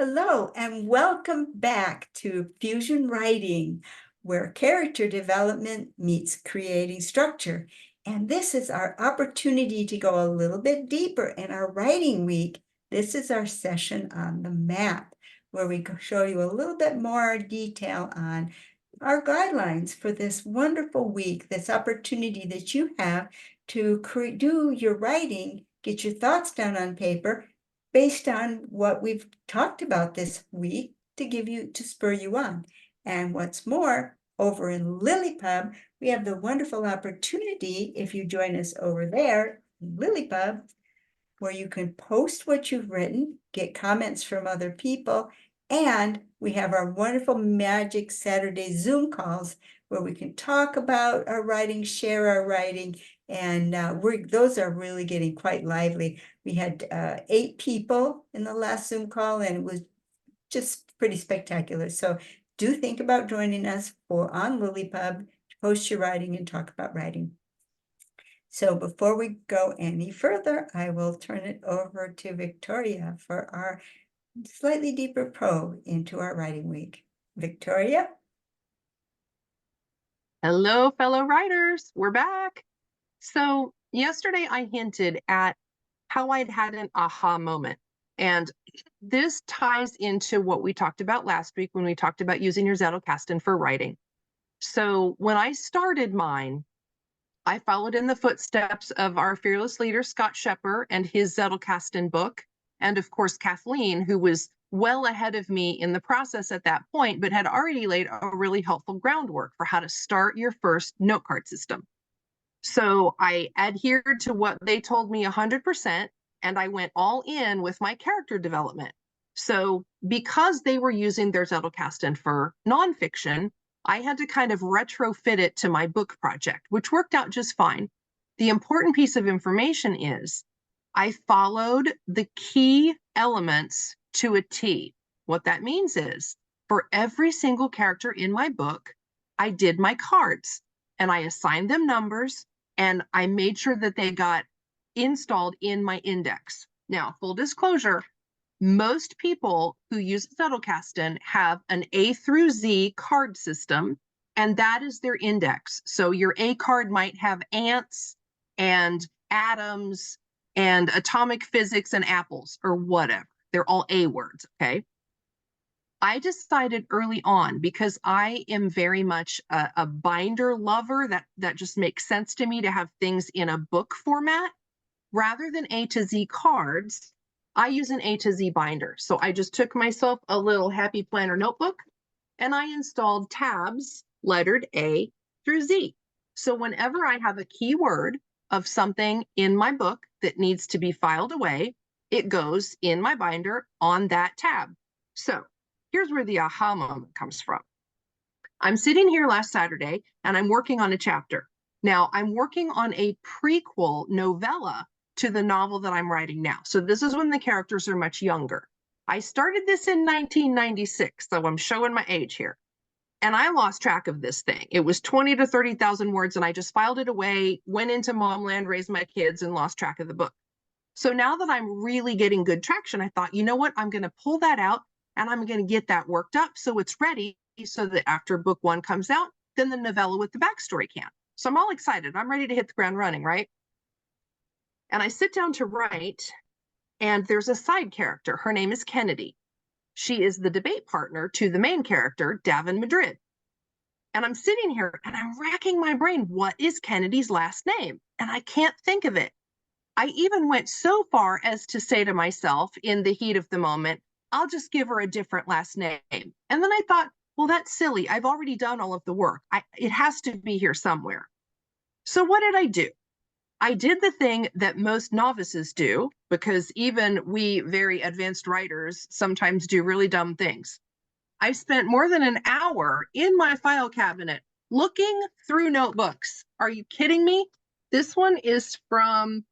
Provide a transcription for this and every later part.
Hello, and welcome back to Fusion Writing, where character development meets creating structure. And this is our opportunity to go a little bit deeper in our writing week. This is our session on the map, where we show you a little bit more detail on our guidelines for this wonderful week, this opportunity that you have to do your writing, get your thoughts down on paper, based on what we've talked about this week to spur you on. And what's more, over in LiLLiPub, we have the wonderful opportunity, if you join us over there, LiLLiPub, where you can post what you've written, get comments from other people, and we have our wonderful Magic Saturday Zoom calls where we can talk about our writing, share our writing, and those are really getting quite lively. We had 8 people in the last Zoom call, and it was just pretty spectacular. So do think about joining us on LiLLiPub to post your writing and talk about writing. So before we go any further, I will turn it over to Victoria for our slightly deeper probe into our writing week. Victoria? Hello, fellow writers. We're back. So yesterday I hinted at how I'd had an aha moment. And this ties into what we talked about last week when we talked about using your Zettelkasten for writing. So when I started mine, I followed in the footsteps of our fearless leader, Scott Shepper, and his Zettelkasten book. And of course, Kathleen, who was well ahead of me in the process at that point, but had already laid a really helpful groundwork for how to start your first note card system. So I adhered to what they told me 100%, and I went all in with my character development. So because they were using their Zettelkasten for nonfiction, I had to kind of retrofit it to my book project, which worked out just fine. The important piece of information is I followed the key elements to a T. What that means is for every single character in my book, I did my cards and I assigned them numbers and I made sure that they got installed in my index. Now, full disclosure, most people who use Zettelkasten have an A through Z card system, and that is their index. So your A card might have ants and atoms and atomic physics and apples or whatever. They're all A words, okay? I decided early on, because I am very much a binder lover, that just makes sense to me to have things in a book format. Rather than A to Z cards, I use an A to Z binder. So I just took myself a little Happy Planner notebook and I installed tabs lettered A through Z. So whenever I have a keyword of something in my book that needs to be filed away, it goes in my binder on that tab. So here's where the aha moment comes from. I'm sitting here last Saturday and I'm working on a chapter. Now I'm working on a prequel novella to the novel that I'm writing now. So this is when the characters are much younger. I started this in 1996, so I'm showing my age here. And I lost track of this thing. It was 20 to 30,000 words and I just filed it away, went into momland, raised my kids, and lost track of the book. So now that I'm really getting good traction, I thought, you know what? I'm going to pull that out and I'm going to get that worked up so it's ready, so that after book 1 comes out, then the novella with the backstory can. So I'm all excited. I'm ready to hit the ground running, right? And I sit down to write, and there's a side character. Her name is Kennedy. She is the debate partner to the main character, Davin Madrid. And I'm sitting here and I'm racking my brain. What is Kennedy's last name? And I can't think of it. I even went so far as to say to myself in the heat of the moment, I'll just give her a different last name. And then I thought, well, that's silly. I've already done all of the work. It has to be here somewhere. So what did I do? I did the thing that most novices do, because even we very advanced writers sometimes do really dumb things. I spent more than an hour in my file cabinet looking through notebooks. Are you kidding me? This one is from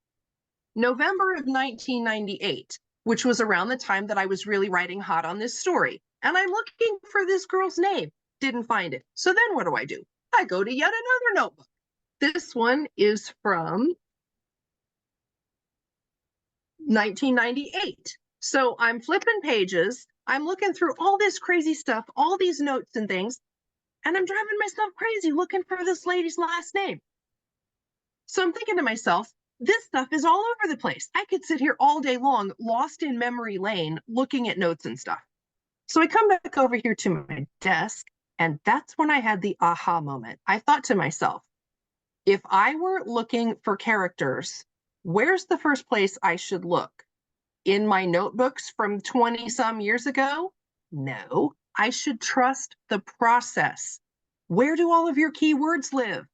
November of 1998, which was around the time that I was really writing hot on this story. And I'm looking for this girl's name. Didn't find it. So then what do? I go to yet another notebook. This one is from 1998. So I'm flipping pages. I'm looking through all this crazy stuff, all these notes and things, and I'm driving myself crazy looking for this lady's last name. So I'm thinking to myself, this stuff is all over the place. I could sit here all day long, lost in memory lane, looking at notes and stuff. So I come back over here to my desk, and that's when I had the aha moment. I thought to myself, if I were looking for characters, where's the first place I should look? In my notebooks from 20 some years ago? No, I should trust the process. Where do all of your keywords live?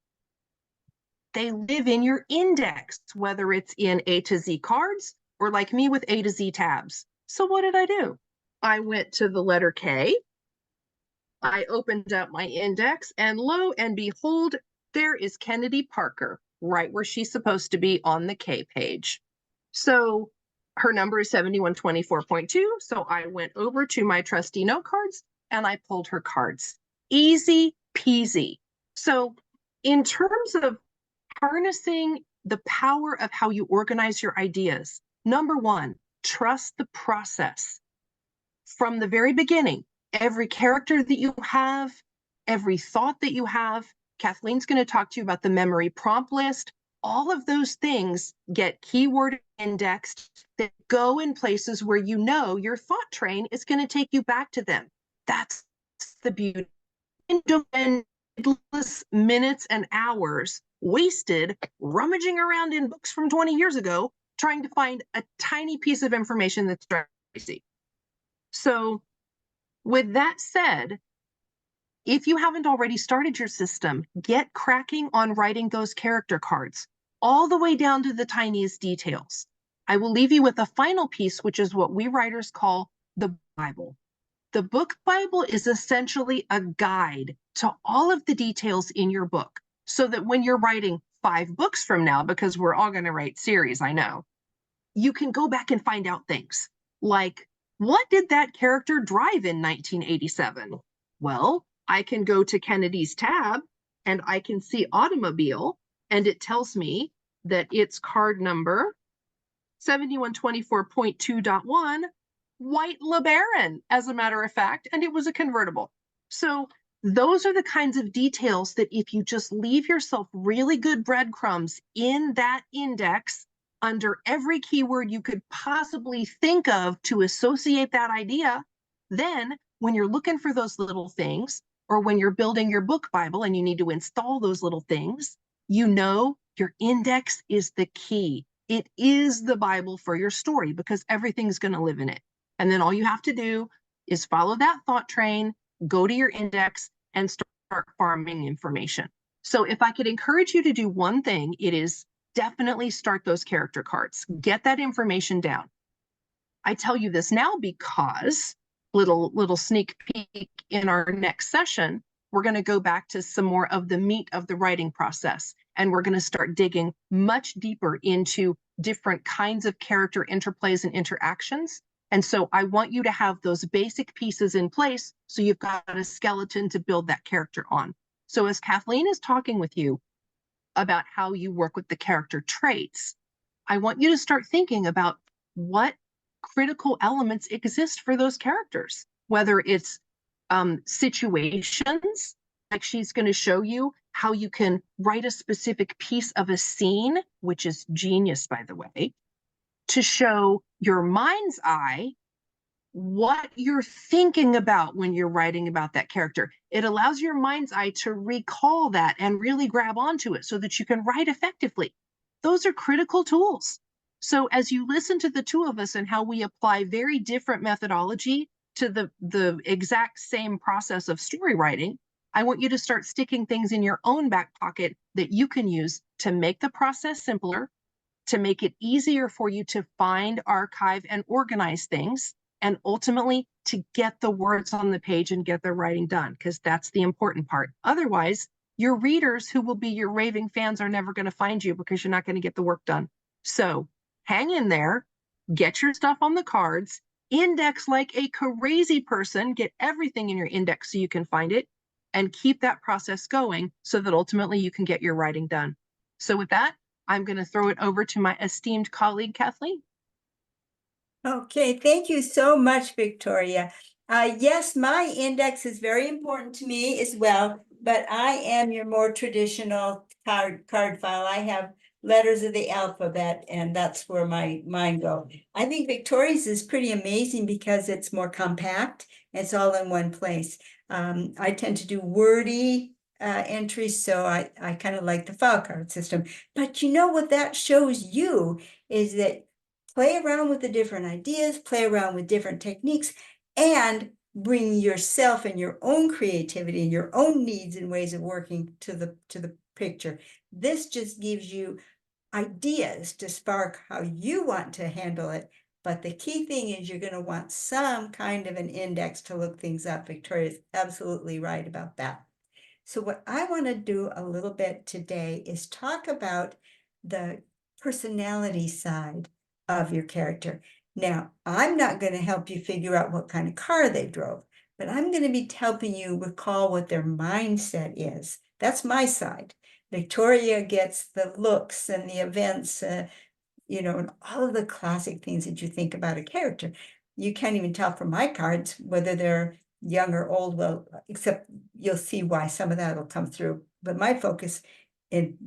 They live in your index, whether it's in A to Z cards or like me with A to Z tabs. So what did I do? I went to the letter K. I opened up my index, and lo and behold, there is Kennedy Parker, right where she's supposed to be on the K page. So her number is 7124.2. So I went over to my trusty note cards and I pulled her cards. Easy peasy. So in terms of harnessing the power of how you organize your ideas, number one, trust the process. From the very beginning, every character that you have, every thought that you have, Kathleen's going to talk to you about the memory prompt list. All of those things get keyword indexed that go in places where you know your thought train is going to take you back to them. That's the beauty. And endless minutes and hours wasted rummaging around in books from 20 years ago, trying to find a tiny piece of information that's crazy. So with that said, if you haven't already started your system, get cracking on writing those character cards all the way down to the tiniest details. I will leave you with a final piece, which is what we writers call the Bible. The book Bible is essentially a guide to all of the details in your book, so that when you're writing 5 books from now, because we're all going to write series, I know, you can go back and find out things like, what did that character drive in 1987? Well, I can go to Kennedy's tab and I can see automobile, and it tells me that it's card number 7124.2.1, white LeBaron, as a matter of fact, and it was a convertible. So those are the kinds of details that if you just leave yourself really good breadcrumbs in that index under every keyword you could possibly think of to associate that idea, then when you're looking for those little things, or when you're building your book Bible and you need to install those little things, you know your index is the key. It is the Bible for your story because everything's going to live in it. And then all you have to do is follow that thought train, go to your index, and start farming information. So if I could encourage you to do one thing, it is definitely start those character cards. Get that information down. I tell you this now because little sneak peek in our next session, we're going to go back to some more of the meat of the writing process. And we're going to start digging much deeper into different kinds of character interplays and interactions. And so I want you to have those basic pieces in place so you've got a skeleton to build that character on. So as Kathleen is talking with you about how you work with the character traits, I want you to start thinking about what critical elements exist for those characters, whether it's situations, like she's going to show you how you can write a specific piece of a scene, which is genius, by the way, to show your mind's eye what you're thinking about when you're writing about that character. It allows your mind's eye to recall that and really grab onto it so that you can write effectively. Those are critical tools. So as you listen to the two of us and how we apply very different methodology to the exact same process of story writing, I want you to start sticking things in your own back pocket that you can use to make the process simpler, to make it easier for you to find, archive, and organize things, and ultimately to get the words on the page and get the writing done, because that's the important part. Otherwise, your readers, who will be your raving fans, are never going to find you because you're not going to get the work done. So hang in there, get your stuff on the cards, index like a crazy person, get everything in your index so you can find it, and keep that process going so that ultimately you can get your writing done. So with that, I'm going to throw it over to my esteemed colleague, Kathleen. Okay, thank you so much, Victoria. Yes, my index is very important to me as well, but I am your more traditional card file. I have letters of the alphabet, and that's where mine go. I think Victoria's is pretty amazing because it's more compact. It's all in one place. I tend to do wordy entries, so I kind of like the file card system. But you know what that shows you is that play around with the different ideas, play around with different techniques, and bring yourself and your own creativity and your own needs and ways of working to the picture. This just gives you ideas to spark how you want to handle it. But the key thing is you're going to want some kind of an index to look things up. Victoria's absolutely right about that. So what I want to do a little bit today is talk about the personality side of your character. Now, I'm not going to help you figure out what kind of car they drove, but I'm going to be helping you recall what their mindset is. That's my side. Victoria gets the looks and the events, and all of the classic things that you think about a character. You can't even tell from my cards whether they're young or old, well, except you'll see why some of that will come through. But my focus in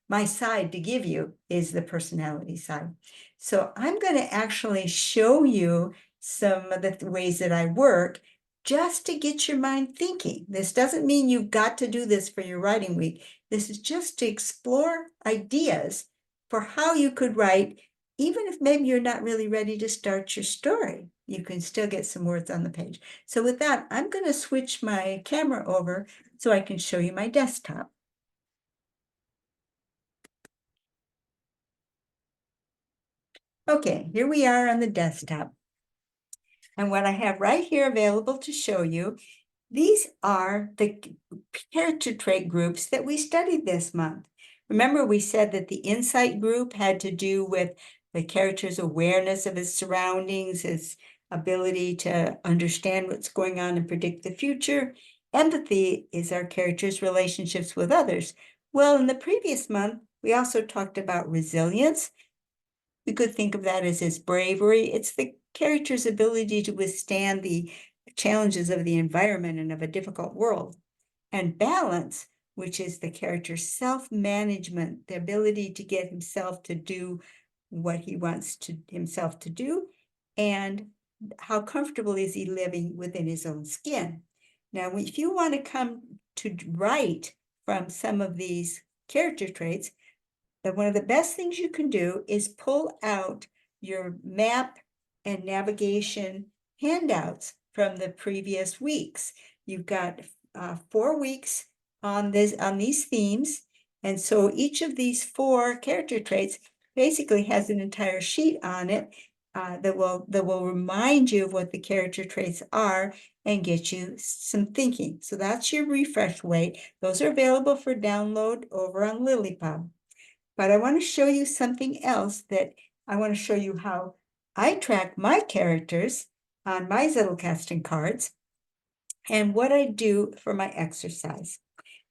my side to give you is the personality side. So I'm going to actually show you some of the ways that I work just to get your mind thinking. This doesn't mean you've got to do this for your writing week. This is just to explore ideas for how you could write, even if maybe you're not really ready to start your story. You can still get some words on the page. So with that, I'm going to switch my camera over so I can show you my desktop. Okay, here we are on the desktop. And what I have right here available to show you, these are the character trait groups that we studied this month. Remember, we said that the insight group had to do with the character's awareness of his surroundings, his ability to understand what's going on and predict the future. Empathy is our character's relationships with others. Well, in the previous month, we also talked about resilience. We could think of that as his bravery. It's the character's ability to withstand the challenges of the environment and of a difficult world. And balance, which is the character's self-management, the ability to get himself to do what he wants himself to do, and how comfortable is he living within his own skin. Now, if you want to come to write from some of these character traits, that one of the best things you can do is pull out your map and navigation handouts from the previous weeks. You've got 4 weeks on these themes, and so each of these 4 character traits basically has an entire sheet on it that will remind you of what the character traits are and get you some thinking. So that's your refresh weight. Those are available for download over on LiLLiPub. But I want to show you something else that I want to show you how I track my characters on my Zettelkasten cards and what I do for my exercise.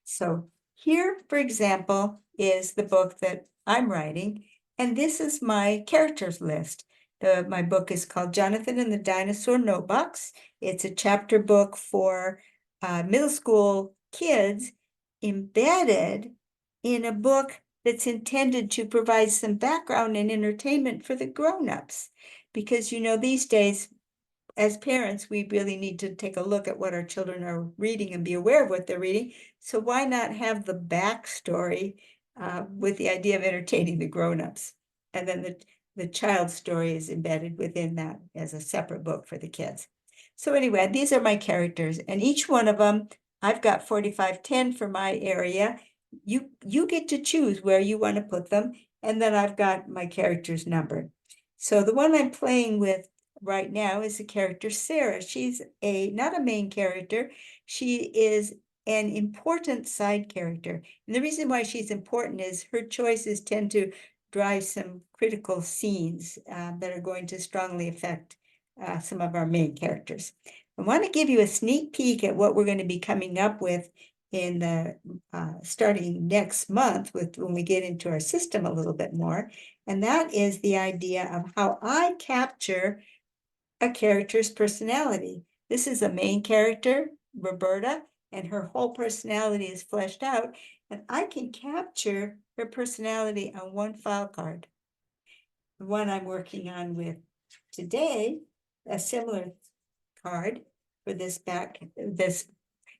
So here, for example, is the book that I'm writing, and this is my characters list. My book is called Jonathan and the Dinosaur Notebox. It's a chapter book for middle school kids embedded in a book that's intended to provide some background and entertainment for the grown-ups. Because, these days, as parents, we really need to take a look at what our children are reading and be aware of what they're reading. So why not have the backstory with the idea of entertaining the grown-ups? And then the child's story is embedded within that as a separate book for the kids. So anyway, these are my characters, and each one of them, I've got 4510 for my area. You get to choose where you want to put them, and then I've got my characters numbered. So the one I'm playing with right now is the character Sarah. She's not a main character. She is an important side character. And the reason why she's important is her choices tend to drive some critical scenes that are going to strongly affect some of our main characters. I want to give you a sneak peek at what we're going to be coming up with in the starting next month when we get into our system a little bit more. And that is the idea of how I capture a character's personality. This is a main character, Roberta, and her whole personality is fleshed out, and I can capture her personality on one file card. The one I'm working on with today, a similar card for this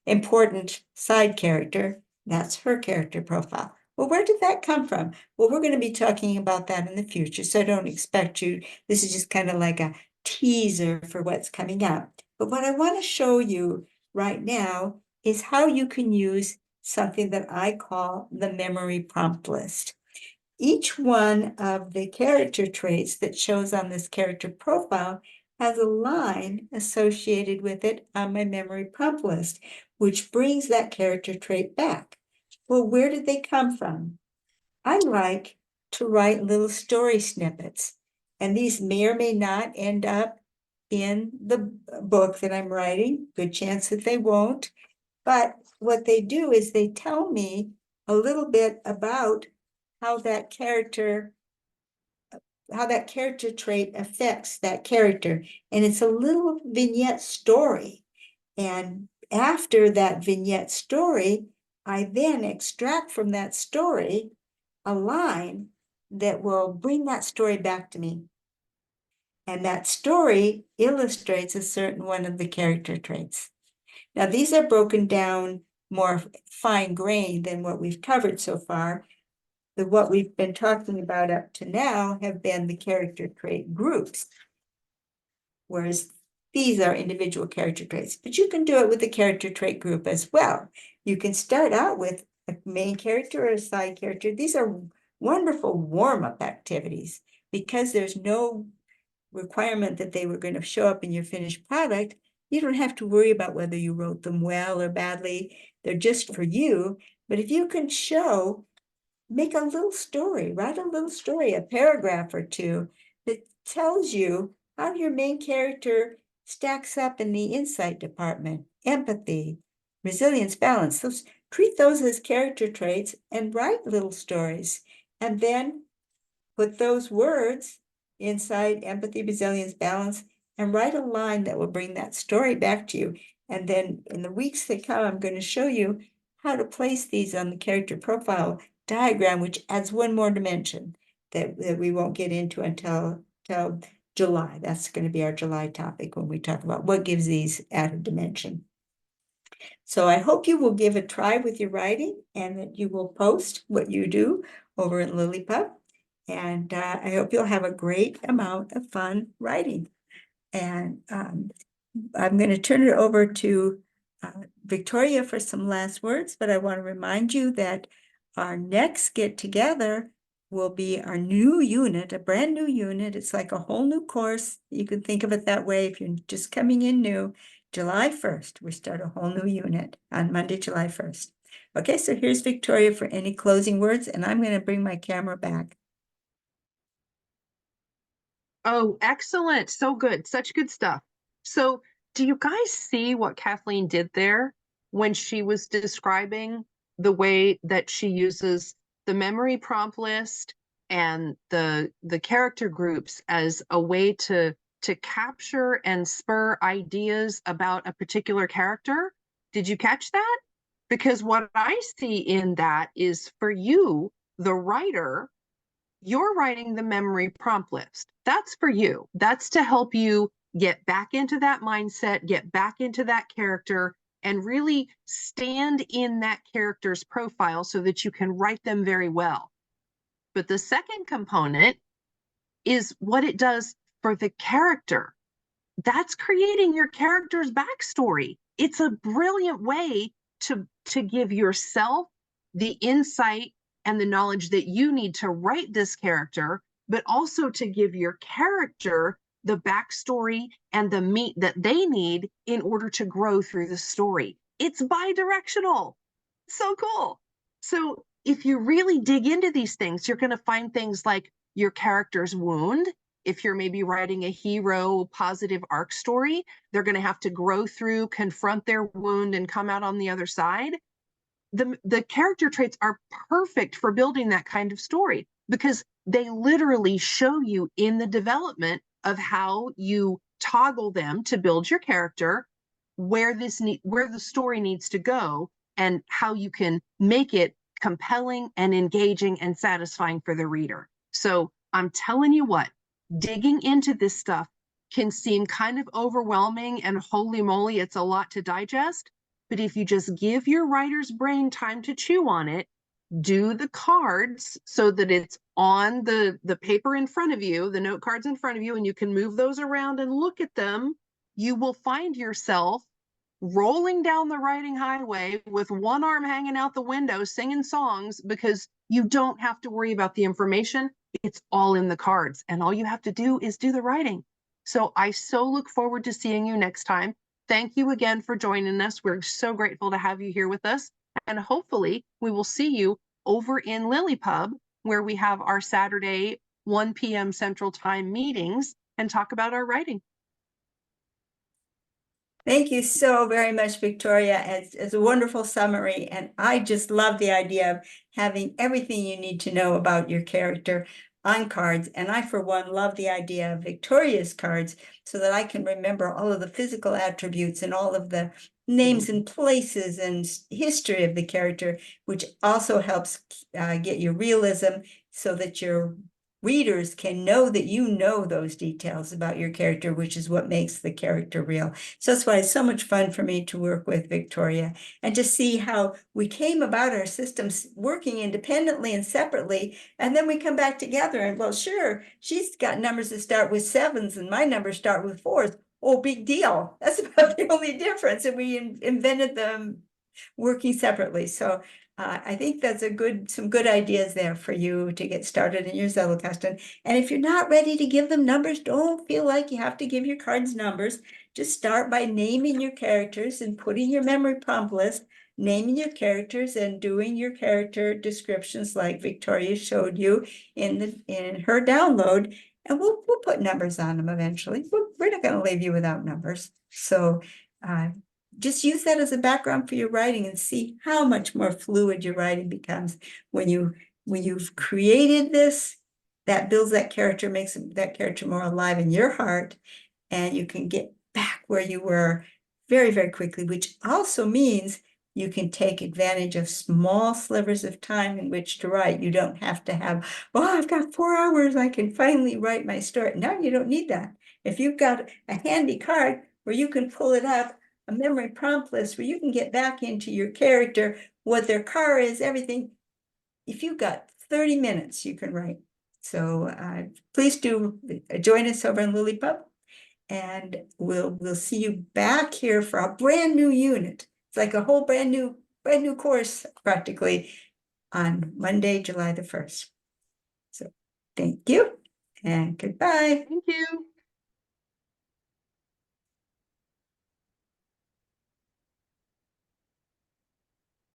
important side character. That's her character profile. Well, where did that come from? Well, we're going to be talking about that in the future, so I don't expect you. This is just kind of like a teaser for what's coming up. But what I want to show you right now is how you can use something that I call the memory prompt list. Each one of the character traits that shows on this character profile has a line associated with it on my memory prompt list, which brings that character trait back. Well, where did they come from? I like to write little story snippets, and these may or may not end up in the book that I'm writing. Good chance that they won't. But what they do is they tell me a little bit about how that character trait affects that character. And it's a little vignette story. And after that vignette story, I then extract from that story a line that will bring that story back to me. And that story illustrates a certain one of the character traits. Now, these are broken down more fine-grained than what we've covered so far. What we've been talking about up to now have been the character trait groups, whereas these are individual character traits. But you can do it with the character trait group as well. You can start out with a main character or a side character. These are wonderful warm-up activities because there's no requirement that they were going to show up in your finished product. You don't have to worry about whether you wrote them well or badly. They're just for you. But if you can show, make a little story, write a little story, a paragraph or two that tells you how your main character stacks up in the insight department, empathy, resilience, balance. Treat those as character traits and write little stories. And then put those words, insight, empathy, resilience, balance, and write a line that will bring that story back to you. And then in the weeks that come, I'm going to show you how to place these on the character profile diagram, which adds one more dimension that we won't get into until July. That's going to be our July topic when we talk about what gives these added dimension. So I hope you will give a try with your writing and that you will post what you do over in LiLLiPub. And I hope you'll have a great amount of fun writing. And I'm going to turn it over to Victoria for some last words, but I want to remind you that our next get together will be our new unit, a brand new unit. It's like a whole new course. You can think of it that way if you're just coming in new. July 1st, we start a whole new unit on Monday, July 1st. Okay, so here's Victoria for any closing words, and I'm going to bring my camera back. Oh, excellent. So good. Such good stuff. So, do you guys see what Kathleen did there when she was describing the way that she uses the memory prompt list and the character groups as a way to capture and spur ideas about a particular character? Did you catch that? Because what I see in that is for you, the writer, you're writing the memory prompt list. That's for you. That's to help you get back into that mindset, get back into that character, and really stand in that character's profile so that you can write them very well. But the second component is what it does for the character. That's creating your character's backstory. It's a brilliant way to give yourself the insight and the knowledge that you need to write this character, but also to give your character the backstory and the meat that they need in order to grow through the story. It's bi-directional. So cool. So if you really dig into these things, you're going to find things like your character's wound. If you're maybe writing a hero positive arc story, they're going to have to grow through, confront their wound, and come out on the other side. The character traits are perfect for building that kind of story because they literally show you in the development of how you toggle them to build your character, where the story needs to go, and how you can make it compelling and engaging and satisfying for the reader. So I'm telling you what, digging into this stuff can seem kind of overwhelming, and holy moly, it's a lot to digest. But if you just give your writer's brain time to chew on it, do the cards so that it's on the paper in front of you, the note cards in front of you, and you can move those around and look at them, you will find yourself rolling down the writing highway with one arm hanging out the window singing songs, because you don't have to worry about the information. It's all in the cards, and all you have to do is do the writing. So I so look forward to seeing you next time. Thank you again for joining us. We're so grateful to have you here with us. And hopefully we will see you over in LiLLiPub, where we have our Saturday 1 p.m. Central Time meetings and talk about our writing. Thank you so very much, Victoria. It's a wonderful summary, and I just love the idea of having everything you need to know about your character on cards. And I, for one, love the idea of Victoria's cards so that I can remember all of the physical attributes and all of the names and places and history of the character, which also helps get your realism so that your readers can know that you know those details about your character, which is what makes the character real. So that's why it's so much fun for me to work with Victoria and to see how we came about our systems working independently and separately. And then we come back together and, well, sure, she's got numbers that start with 7s and my numbers start with 4s. Oh, big deal. That's about the only difference. And we invented them working separately. So I think that's some good ideas there for you to get started in your Zettelkasten. And if you're not ready to give them numbers, don't feel like you have to give your cards numbers. Just start by naming your characters and putting your memory prompt list, naming your characters and doing your character descriptions like Victoria showed you in her download. And we'll put numbers on them eventually. We're not going to leave you without numbers. So just use that as a background for your writing and see how much more fluid your writing becomes when you've created this. That builds that character, makes that character more alive in your heart, and you can get back where you were very, very quickly, which also means you can take advantage of small slivers of time in which to write. You don't have to have, oh, I've got 4 hours, I can finally write my story. No, you don't need that. If you've got a handy card where you can pull it up, a memory prompt list where you can get back into your character, what their car is, everything. If you've got 30 minutes, you can write. So please do join us over in LiLLiPub, and we'll see you back here for a brand new unit. It's like a whole brand new course practically on Monday, July the 1st. So thank you and goodbye. Thank you.